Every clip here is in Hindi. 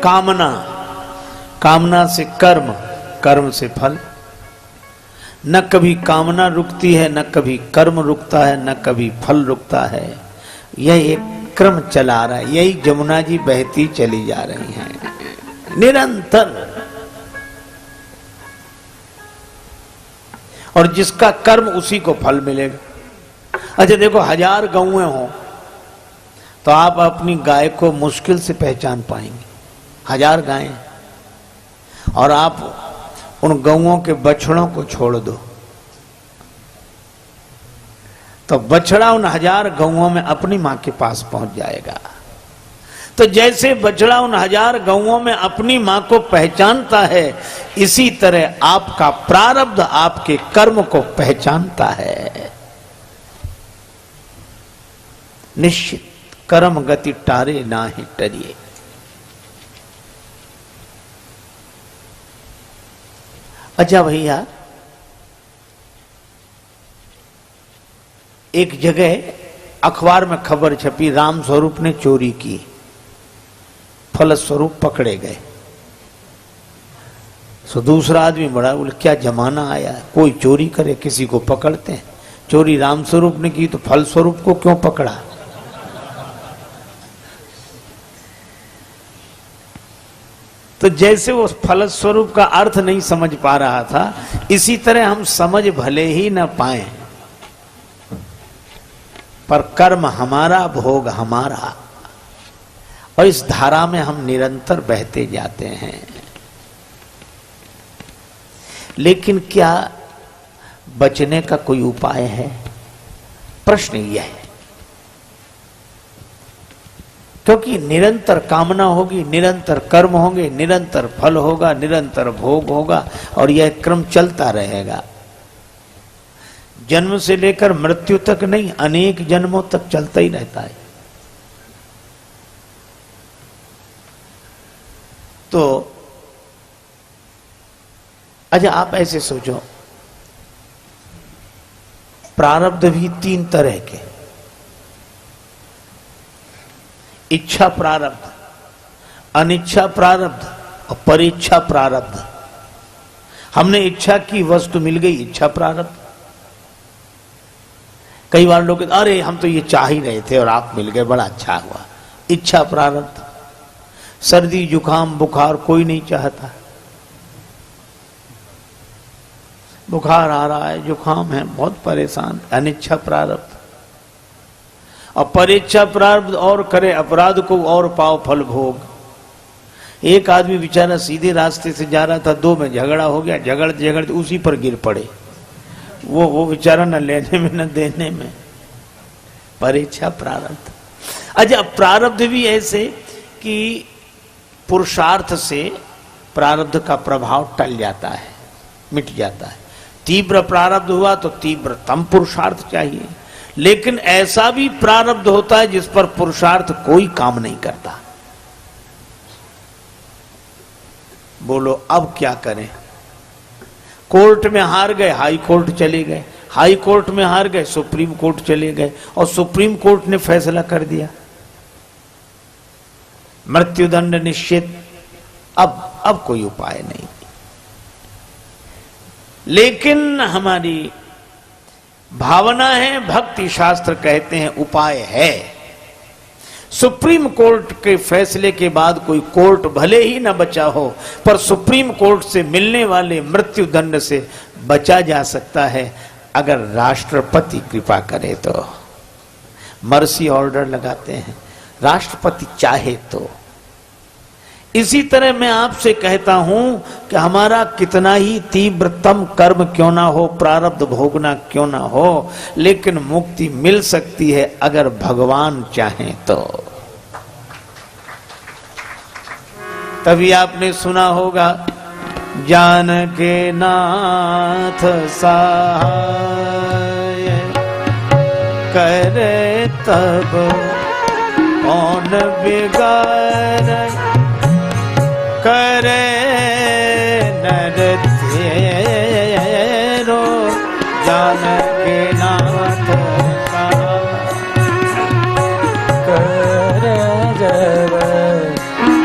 कामना, कामना से कर्म, कर्म से फल। न कभी कामना रुकती है, न कभी कर्म रुकता है, न कभी फल रुकता है। यह एक क्रम चला रहा है। यही जमुना जी बहती चली जा रही हैं निरंतर। और जिसका कर्म उसी को फल मिलेगा। अच्छा देखो, 1000 गौएं हो तो आप अपनी गाय को मुश्किल से पहचान पाएंगे। 1000 गायें, और आप उन गौओं के बछड़ों को छोड़ दो तो बछड़ा उन 1000 गौओं में अपनी मां के पास पहुंच जाएगा। तो जैसे बछड़ा उन 1000 गौओं में अपनी मां को पहचानता है, इसी तरह आपका प्रारब्ध आपके कर्म को पहचानता है। निश्चित कर्म गति टारे नाहि टरिए। अच्छा भैया, एक जगह अखबार में खबर छपी, राम स्वरूप ने चोरी की, फलस्वरूप पकड़े गए। सो दूसरा आदमी बड़ा बोले, क्या जमाना आया, कोई चोरी करे किसी को पकड़ते हैं। चोरी राम स्वरूप ने की तो फलस्वरूप को क्यों पकड़ा? तो जैसे वो फलस्वरूप का अर्थ नहीं समझ पा रहा था, इसी तरह हम समझ भले ही न पाए, पर कर्म हमारा, भोग हमारा, और इस धारा में हम निरंतर बहते जाते हैं। लेकिन क्या बचने का कोई उपाय है? प्रश्न यह है। क्योंकि निरंतर कामना होगी, निरंतर कर्म होंगे, निरंतर फल होगा, निरंतर भोग होगा, और यह क्रम चलता रहेगा। जन्म से लेकर मृत्यु तक नहीं, अनेक जन्मों तक चलता ही रहता है। तो अच्छा, आप ऐसे सोचो, प्रारब्ध भी 3 तरह के, इच्छा प्रारब्ध, अनिच्छा प्रारब्ध और परीक्षा प्रारब्ध। हमने इच्छा की, वस्तु मिल गई, इच्छा प्रारब्ध। कई बार लोग, अरे हम तो ये चाह ही रहे थे और आप मिल गए, बड़ा अच्छा हुआ, इच्छा प्रारब्ध। सर्दी जुकाम बुखार कोई नहीं चाहता, बुखार आ रहा है, जुकाम है, बहुत परेशान, अनिच्छा प्रारब्ध। और परीक्षा प्रारब्ध, और करे अपराध को और पाओ फल भोग। एक आदमी बेचारा सीधे रास्ते से जा रहा था, 2 में झगड़ा हो गया, झगड़ते झगड़ते उसी पर गिर पड़े। वो बेचारा न लेने में न देने में, परीक्षा प्रारब्ध। अच्छा, प्रारब्ध भी ऐसे कि पुरुषार्थ से प्रारब्ध का प्रभाव टल जाता है, मिट जाता है। तीव्र प्रारब्ध हुआ तो तीव्रतम पुरुषार्थ चाहिए, लेकिन ऐसा भी प्रारब्ध होता है जिस पर पुरुषार्थ कोई काम नहीं करता। बोलो अब क्या करें? कोर्ट में हार गए, हाई कोर्ट चले गए, हाई कोर्ट में हार गए, सुप्रीम कोर्ट चले गए, और सुप्रीम कोर्ट ने फैसला कर दिया, मृत्युदंड निश्चित। अब कोई उपाय नहीं। लेकिन हमारी भावना है, भक्ति शास्त्र कहते हैं उपाय है। सुप्रीम कोर्ट के फैसले के बाद कोई कोर्ट भले ही न बचा हो, पर सुप्रीम कोर्ट से मिलने वाले मृत्यु दंड से बचा जा सकता है, अगर राष्ट्रपति कृपा करे तो। मर्सी ऑर्डर लगाते हैं, राष्ट्रपति चाहे तो। इसी तरह मैं आपसे कहता हूं कि हमारा कितना ही तीव्रतम कर्म क्यों ना हो, प्रारब्ध भोगना क्यों ना हो, लेकिन मुक्ति मिल सकती है अगर भगवान चाहें तो। तभी आपने सुना होगा, जानके नाथ सहाय करे तब कौन बिगाड़, करे नर तेरो जानके नाथ करे जब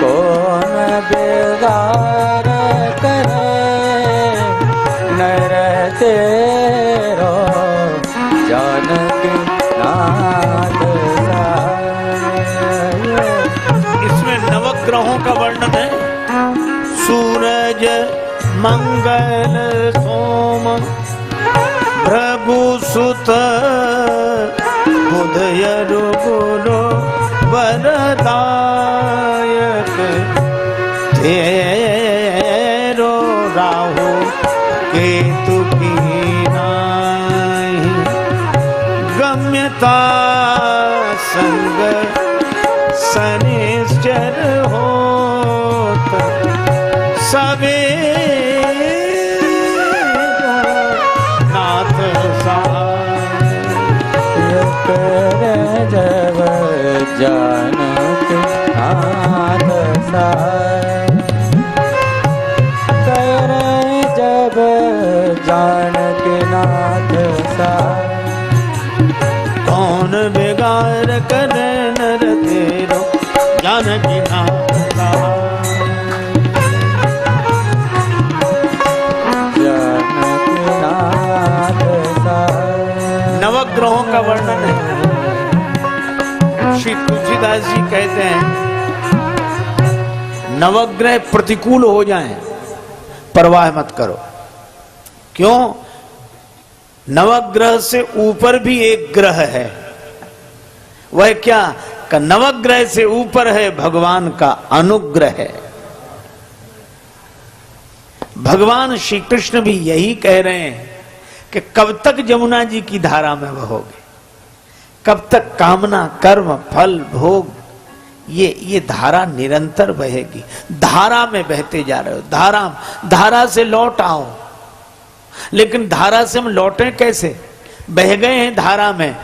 कौन बिगार करे नर तेरो जानकी नाथ साय। इसमें नवग्रहों का वर्णन है। सूरज मंगल सोम प्रभु सुत बुध यरु गुरु वरदायक तेरो राहु केतु की नाहि गम्यता संग शनिश्चर होत सवेरा नाथ साय। करे जब जानक नाथ साय। करे जब जानक नाथ साय। कौन बिगाड़ करे नर तेरो जानकी नाथ साय। नवग्रहों का वर्णन है। श्री तुलसीदास जी कहते हैं नवग्रह प्रतिकूल हो जाएं, परवाह मत करो। क्यों? नवग्रह से ऊपर भी एक ग्रह है। वह क्या? का नवग्रह से ऊपर है भगवान का अनुग्रह है। भगवान श्री कृष्ण भी यही कह रहे हैं कि कब तक जमुना जी की धारा में बहोगे, कब तक कामना कर्म फल भोग ये धारा निरंतर बहेगी। धारा में बहते जा रहे हो, धारा से लौट आओ। लेकिन धारा से हम लौटें कैसे? बह गए हैं धारा में।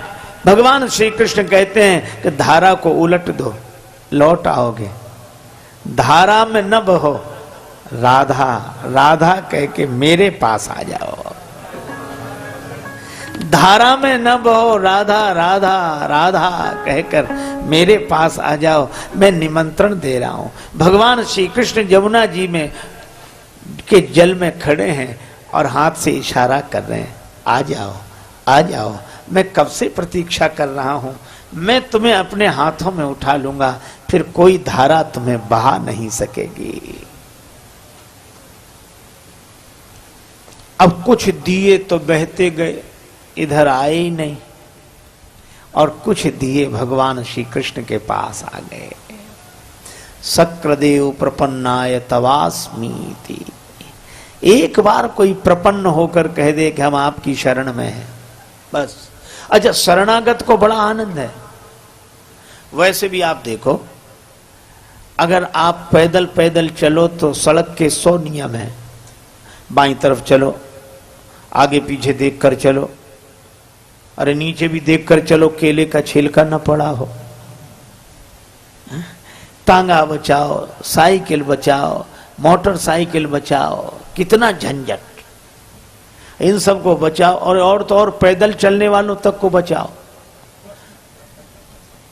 भगवान श्री कृष्ण कहते हैं कि धारा को उलट दो, लौट आओगे। धारा में न बहो, राधा राधा कह के मेरे पास आ जाओ। धारा में न बहो, राधा राधा राधा कहकर मेरे पास आ जाओ। मैं निमंत्रण दे रहा हूं। भगवान श्री कृष्ण जमुना जी में के जल में खड़े हैं और हाथ से इशारा कर रहे हैं, आ जाओ आ जाओ। मैं कब से प्रतीक्षा कर रहा हूं। मैं तुम्हें अपने हाथों में उठा लूंगा, फिर कोई धारा तुम्हें बहा नहीं सकेगी। अब कुछ दिए तो बहते गए, इधर आए ही नहीं, और कुछ दिए भगवान श्री कृष्ण के पास आ गए। शक्रदेव प्रपन्नाय तवास्मीति। एक बार कोई प्रपन्न होकर कह दे कि हम आपकी शरण में हैं, बस। अच्छा, शरणागत को बड़ा आनंद है। वैसे भी आप देखो, अगर आप पैदल पैदल चलो तो सड़क के 100 नियम हैं। बाईं तरफ चलो, आगे पीछे देखकर चलो, अरे नीचे भी देखकर चलो, केले का छिलका न पड़ा हो। तांगा बचाओ, साइकिल बचाओ, मोटरसाइकिल बचाओ, कितना झंझट। इन सबको बचाओ, और तो और पैदल चलने वालों तक को बचाओ।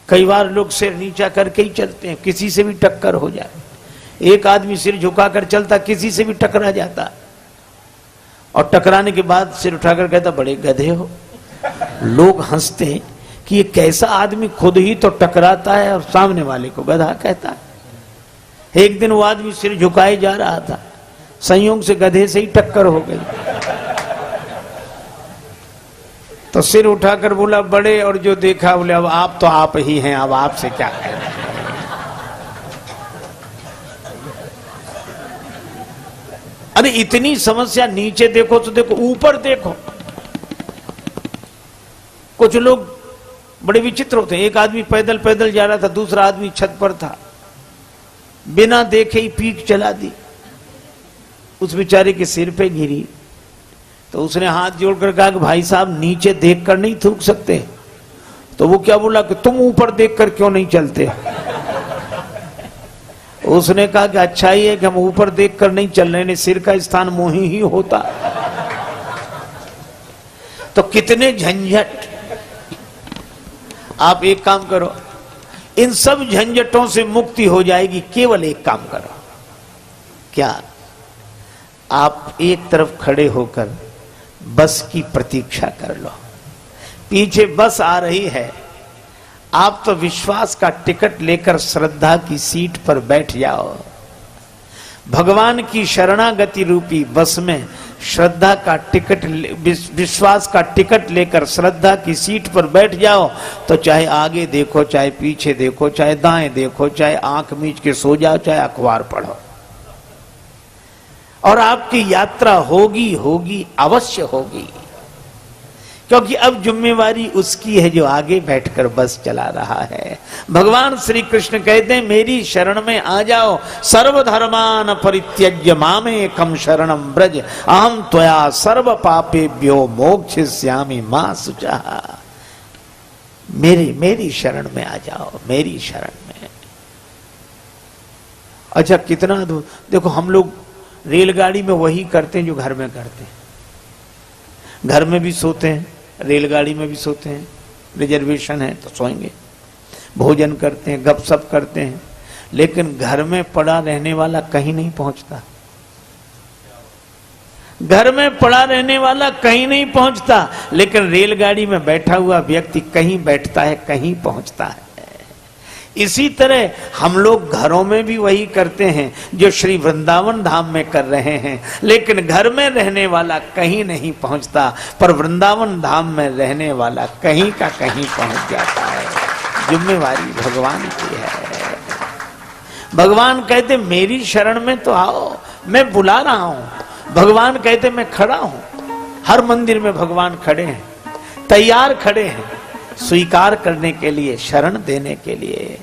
कई बार लोग सिर नीचा करके ही चलते हैं, किसी से भी टक्कर हो जाए। एक आदमी सिर झुकाकर चलता, किसी से भी टकरा जाता, और टकराने के बाद सिर उठाकर कहता बड़े गधे हो। लोग हंसते हैं कि ये कैसा आदमी खुद ही तो टकराता है और सामने वाले को गधा कहता है। एक दिन वो आदमी सिर झुकाए जा रहा था, संयोग से गधे से ही टक्कर हो गई। तो सिर उठाकर बोला बड़े, और जो देखा बोले अब आप तो आप ही हैं, अब आपसे क्या कहना। अरे इतनी समस्या, नीचे देखो तो देखो, ऊपर देखो। कुछ लोग बड़े विचित्र होते हैं। एक आदमी पैदल पैदल जा रहा था, दूसरा आदमी छत पर था, बिना देखे ही पीक चला दी, उस बेचारे के सिर पे गिरी। तो उसने हाथ जोड़कर कहा कि भाई साहब नीचे देखकर नहीं थूक सकते। तो वो क्या बोला कि तुम ऊपर देखकर क्यों नहीं चलते। उसने कहा कि अच्छा ही है कि हम ऊपर देखकर नहीं चल रहे, ने सिर का स्थान मुंह ही होता तो कितने झंझट। आप एक काम करो, इन सब झंझटों से मुक्ति हो जाएगी। केवल एक काम करो, क्या आप एक तरफ खड़े होकर बस की प्रतीक्षा कर लो, पीछे बस आ रही है, आप तो विश्वास का टिकट लेकर श्रद्धा की सीट पर बैठ जाओ। भगवान की शरणागति रूपी बस में श्रद्धा का टिकट, विश्वास का टिकट लेकर श्रद्धा की सीट पर बैठ जाओ, तो चाहे आगे देखो, चाहे पीछे देखो, चाहे दाएं देखो, चाहे आंख मीच के सो जाओ, चाहे अखबार पढ़ो, और आपकी यात्रा होगी होगी, अवश्य होगी। क्योंकि अब जिम्मेवारी उसकी है जो आगे बैठकर बस चला रहा है। भगवान श्री कृष्ण कहते हैं मेरी शरण में आ जाओ, सर्वधर्मान परित्यज्य मामेकं शरणं व्रज अहम त्वया सर्व पापेभ्यो मोक्षयिष्यामि मा शुचः। मेरी शरण में आ जाओ, मेरी शरण में। अच्छा, कितना देखो, हम लोग रेलगाड़ी में वही करते हैं जो घर में करते हैं। घर में भी सोते हैं, रेलगाड़ी में भी सोते हैं, रिजर्वेशन है तो सोएंगे, भोजन करते हैं, गपशप करते हैं, लेकिन घर में पड़ा रहने वाला कहीं नहीं पहुंचता। घर में पड़ा रहने वाला कहीं नहीं पहुंचता, लेकिन रेलगाड़ी में बैठा हुआ व्यक्ति कहीं बैठता है, कहीं पहुंचता है। इसी तरह हम लोग घरों में भी वही करते हैं जो श्री वृंदावन धाम में कर रहे हैं, लेकिन घर में रहने वाला कहीं नहीं पहुंचता, पर वृंदावन धाम में रहने वाला कहीं का कहीं पहुंच जाता है। जिम्मेवारी भगवान की है। भगवान कहते मेरी शरण में तो आओ, मैं बुला रहा हूं। भगवान कहते मैं खड़ा हूं। हर मंदिर में भगवान खड़े हैं, तैयार खड़े हैं स्वीकार करने के लिए, शरण देने के लिए।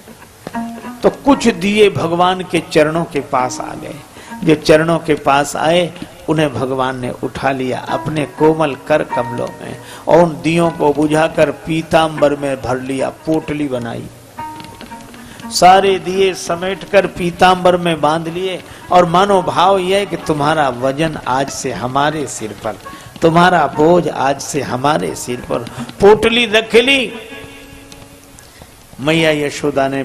तो कुछ दिए भगवान के चरणों के पास आ गए। जो चरणों के पास आए उन्हें भगवान ने उठा लिया अपने कोमल कर कमलों में, और उन दियों को बुझाकर पीतांबर में भर लिया, पोटली बनाई, सारे दिए समेटकर पीतांबर में बांध लिए। और मानो भाव यह है कि तुम्हारा वजन आज से हमारे सिर पर, तुम्हारा बोझ आज से हमारे सिर पर। पोटली रख ली। मैया यशोदा ने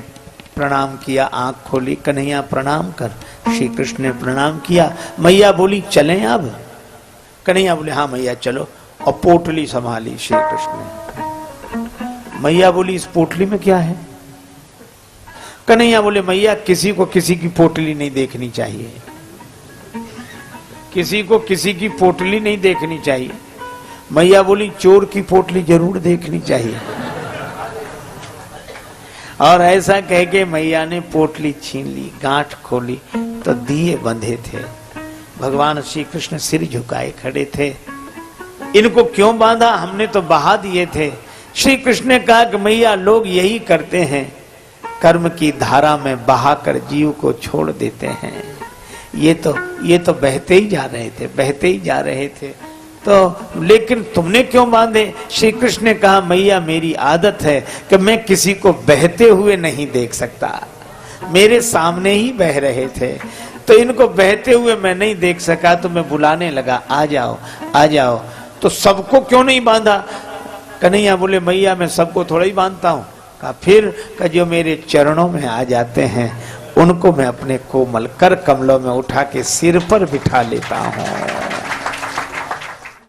प्रणाम किया, आंख खोली, कन्हैया प्रणाम कर। श्री कृष्ण ने प्रणाम किया। मैया बोली चलें अब? कन्हैया बोले हाँ मैया चलो, और पोटली संभाली श्री कृष्ण ने। मैया बोली इस पोटली में क्या है? कन्हैया बोले मैया किसी को किसी की पोटली नहीं देखनी चाहिए, किसी को किसी की पोटली नहीं देखनी चाहिए। मैया बोली चोर की पोटली जरूर देखनी चाहिए। और ऐसा कह के मैया ने पोटली छीन ली, गांठ खोली तो दिए बंधे थे। भगवान श्री कृष्ण सिर झुकाए खड़े थे। इनको क्यों बांधा? हमने तो बहा दिए थे। श्री कृष्ण ने कहा कि मैया लोग यही करते हैं, कर्म की धारा में बहाकर जीव को छोड़ देते हैं। ये तो बहते ही जा रहे थे, बहते ही जा रहे थे, तो लेकिन तुमने क्यों बांधे? श्री कृष्ण ने कहा मैया मेरी आदत है कि मैं किसी को बहते हुए नहीं देख सकता। मेरे सामने ही बह रहे थे, तो इनको बहते हुए मैं नहीं देख सका, तो मैं बुलाने लगा आ जाओ आ जाओ। तो सबको क्यों नहीं बांधा? कन्हैया बोले मैया मैं सबको थोड़ा ही बांधता हूँ। कहा फिर का जो मेरे चरणों में आ जाते हैं उनको मैं अपने कोमल कर कमलों में उठा के सिर पर बिठा लेता हूँ।